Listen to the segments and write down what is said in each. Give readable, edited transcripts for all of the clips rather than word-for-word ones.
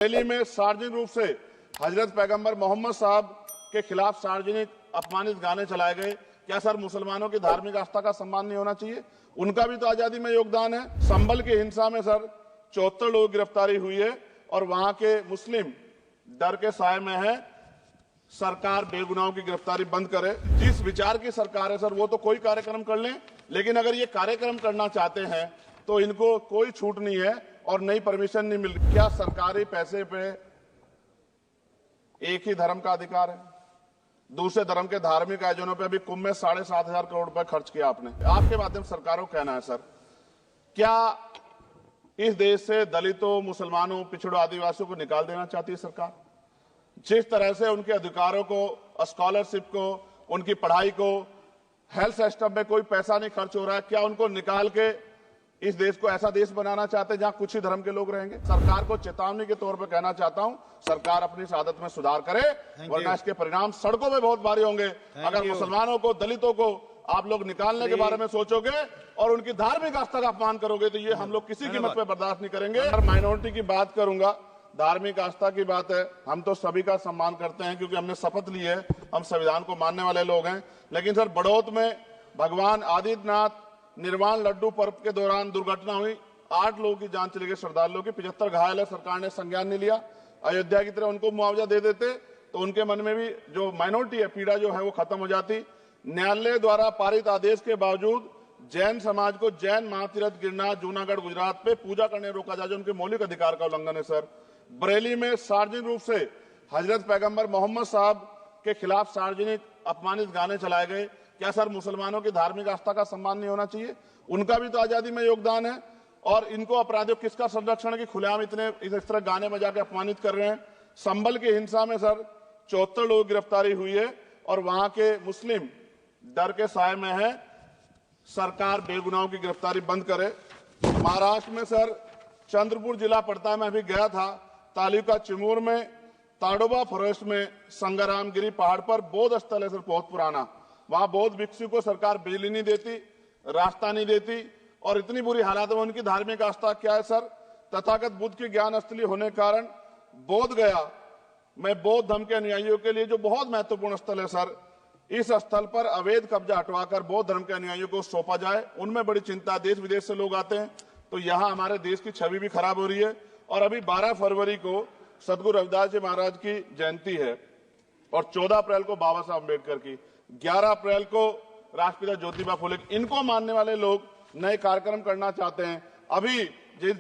दिल्ली में सार्वजनिक रूप से हजरत पैगंबर मोहम्मद साहब के खिलाफ सार्वजनिक अपमानित गाने चलाए गए। क्या सर मुसलमानों की धार्मिक आस्था का सम्मान नहीं होना चाहिए? उनका भी तो आजादी में योगदान है। संभल की हिंसा में सर 74 लोग गिरफ्तारी हुई है और वहां के मुस्लिम डर के साए में है। सरकार बेगुनाहों की गिरफ्तारी बंद करे। जिस विचार की सरकार है सर वो तो कोई कार्यक्रम कर लें, लेकिन अगर ये कार्यक्रम करना चाहते हैं तो इनको कोई छूट नहीं है और नई परमिशन नहीं मिल रही। क्या सरकारी पैसे पे एक ही धर्म का अधिकार है? दूसरे धर्म के धार्मिक आयोजनों पे अभी कुंभ में 7,500 करोड़ रुपए खर्च किया आपने। आपके माध्यम से सरकारों को कहना है सर, क्या इस देश से दलितों, मुसलमानों, पिछड़ों, आदिवासियों को निकाल देना चाहती है सरकार? जिस तरह से उनके अधिकारों को, स्कॉलरशिप को, उनकी पढ़ाई को, हेल्थ सिस्टम में कोई पैसा नहीं खर्च हो रहा है, क्या उनको निकाल के इस देश को ऐसा देश बनाना चाहते हैं जहां कुछ ही धर्म के लोग रहेंगे? सरकार को चेतावनी के तौर पर कहना चाहता हूं, सरकार अपनी इस आदत में सुधार करे, वरना इसके परिणाम सड़कों में बहुत भारी होंगे। अगर मुसलमानों को, दलितों को आप लोग निकालने के बारे में सोचोगे और उनकी धार्मिक आस्था का अपमान करोगे तो ये हम लोग किसी कीमत पर बर्दाश्त नहीं करेंगे। अगर माइनॉरिटी की बात करूंगा, धार्मिक आस्था की बात है, हम तो सभी का सम्मान करते हैं क्योंकि हमने शपथ ली है, हम संविधान को मानने वाले लोग हैं। लेकिन सर बड़ौत में भगवान आदित्यनाथ निर्वाण लड्डू पर्व के दौरान दुर्घटना हुई, 8 लोगों की जान चली गई, श्रद्धालुओं की, 75 घायल है। सरकार ने संज्ञान नहीं लिया। अयोध्या की तरह उनको मुआवजा दे देते तो उनके मन में भी जो माइनॉरिटी है, पीड़ा जो है वो खत्म हो जाती। न्यायालय द्वारा पारित आदेश के बावजूद जैन समाज को जैन महातीर्थ गिरनार, जूनागढ़, गुजरात पे पूजा करने रोका जाए, जो उनके मौलिक अधिकार का उल्लंघन है। सर बरेली में सार्वजनिक रूप से हजरत पैगंबर मोहम्मद साहब के खिलाफ सार्वजनिक अपमानित गाने चलाए गए। क्या सर मुसलमानों की धार्मिक आस्था का सम्मान नहीं होना चाहिए? उनका भी तो आजादी में योगदान है और इनको अपराधियों किसका संरक्षण है कि खुलेआम इतने इस तरह गाने बजा के अपमानित कर रहे हैं? संभल की हिंसा में सर 74 लोग गिरफ्तारी हुई है और वहां के मुस्लिम डर के साए में है। सरकार बेगुनाहों की गिरफ्तारी बंद करे। महाराष्ट्र में सर चंद्रपुर जिला पड़ता है, मैं अभी गया था, तालुका चिमूर में ताडोबा फॉरेस्ट में संग्रामगिरी पहाड़ पर बौद्ध स्थल है सर, बहुत पुराना। वहां बौद्ध भिक्षु को सरकार बिजली नहीं देती, रास्ता नहीं देती और इतनी बुरी हालत में उनकी धार्मिक आस्था क्या है सर? तथागत बुद्ध की ज्ञान स्थली होने के कारण बोध गया में बौद्ध धर्म के अनुयायियों के लिए जो बहुत महत्वपूर्ण स्थल है सर, इस स्थल पर अवैध कब्जा हटवाकर बौद्ध धर्म के अनुयायियों को सौंपा जाए। उनमें बड़ी चिंता, देश विदेश से लोग आते हैं तो यहाँ हमारे देश की छवि भी खराब हो रही है। और अभी 12 फरवरी को सदगुरु रविदास जी महाराज की जयंती है और 14 अप्रैल को बाबा साहब अम्बेडकर की, 11 अप्रैल को राष्ट्रपिता ज्योतिबा फुले। इनको मानने वाले लोग नए कार्यक्रम करना चाहते हैं। अभी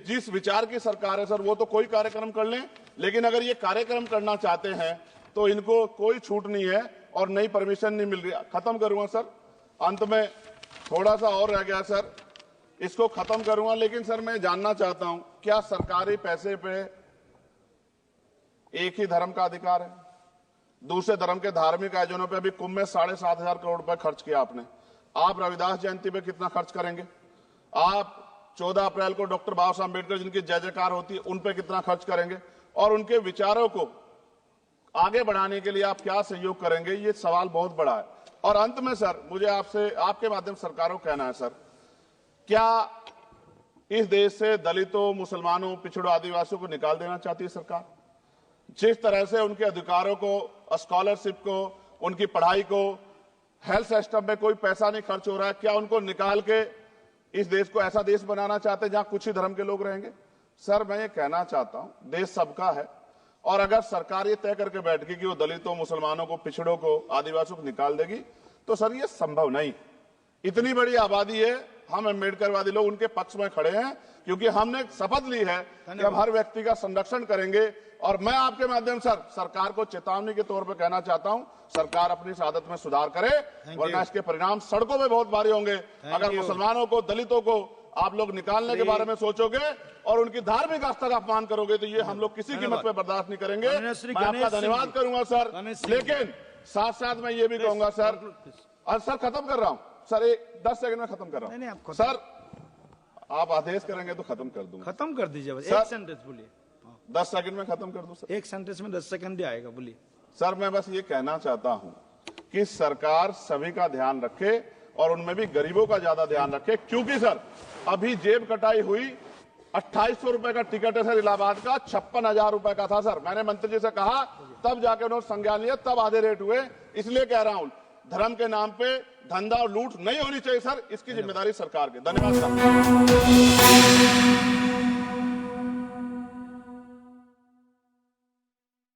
जिस विचार की सरकार है सर वो तो कोई कार्यक्रम कर लें, लेकिन अगर ये कार्यक्रम करना चाहते हैं तो इनको कोई छूट नहीं है और नई परमिशन नहीं मिल रही। खत्म करूंगा सर, अंत में थोड़ा सा और रह गया सर, इसको खत्म करूंगा। लेकिन सर मैं जानना चाहता हूं, क्या सरकारी पैसे पे एक ही धर्म का अधिकार है? दूसरे धर्म के धार्मिक आयोजनों पे अभी कुंभ में 7,500 करोड़ रुपए खर्च किया आपने। आप रविदास जयंती पे कितना खर्च करेंगे? आप 14 अप्रैल को डॉक्टर बाबा साहब अम्बेडकर जिनकी जय जयकार होती है उन पे कितना खर्च करेंगे? और उनके विचारों को आगे बढ़ाने के लिए आप क्या सहयोग करेंगे? ये सवाल बहुत बड़ा है। और अंत में सर मुझे आपसे, आपके माध्यम से सरकारों को कहना है सर, क्या इस देश से दलितों, मुसलमानों, पिछड़ों, आदिवासियों को निकाल देना चाहती है सरकार? जिस तरह से उनके अधिकारों को, स्कॉलरशिप को, उनकी पढ़ाई को, हेल्थ सिस्टम में कोई पैसा नहीं खर्च हो रहा है, क्या उनको निकाल के इस देश को ऐसा देश बनाना चाहते हैं जहां कुछ ही धर्म के लोग रहेंगे? सर मैं ये कहना चाहता हूं, देश सबका है और अगर सरकार ये तय करके बैठ गई कि वो दलितों, मुसलमानों को, पिछड़ों को, आदिवासियों को निकाल देगी तो सर ये संभव नहीं। इतनी बड़ी आबादी है, हम अम्बेडकरवादी लोग उनके पक्ष में खड़े हैं क्योंकि हमने शपथ ली है कि हम हर व्यक्ति का संरक्षण करेंगे। और मैं आपके माध्यम से सरकार को चेतावनी के तौर पर कहना चाहता हूं, सरकार अपनी इस आदत में सुधार करे, वरना इसके परिणाम सड़कों में बहुत भारी होंगे। अगर मुसलमानों को, दलितों को आप लोग निकालने के बारे में सोचोगे और उनकी धार्मिक आस्था का अपमान करोगे तो ये हम लोग किसी कीमत पर बर्दाश्त नहीं करेंगे। मैं आपका धन्यवाद करूंगा सर, लेकिन साथ साथ मैं ये भी कहूंगा सर, सर खत्म कर रहा हूं सर, 10 सेकंड में खत्म कर रहा हूं सर, आप आदेश करेंगे तो खत्म कर दूंगा। खत्म कर दीजिए, एक सेंटेंस बोलिए। 10 सेकंड में खत्म कर दूं सर? एक सेंटेंस में 10 सेकंड ही आएगा, बोलिए। सर मैं बस ये कहना चाहता हूं कि सरकार सभी का ध्यान रखे और उनमें भी गरीबों का ज्यादा ध्यान रखे, क्योंकि सर अभी जेब कटाई हुई 2800 रुपए का टिकट है सर इलाहाबाद का, 56,000 रुपए का था सर। मैंने मंत्री जी से कहा, तब जाके उन्होंने संज्ञान लिया, तब आधे रेट हुए। इसलिए कह रहा हूं, धर्म के नाम पे धंधा और लूट नहीं होनी चाहिए सर, इसकी जिम्मेदारी सरकार की। धन्यवाद सर।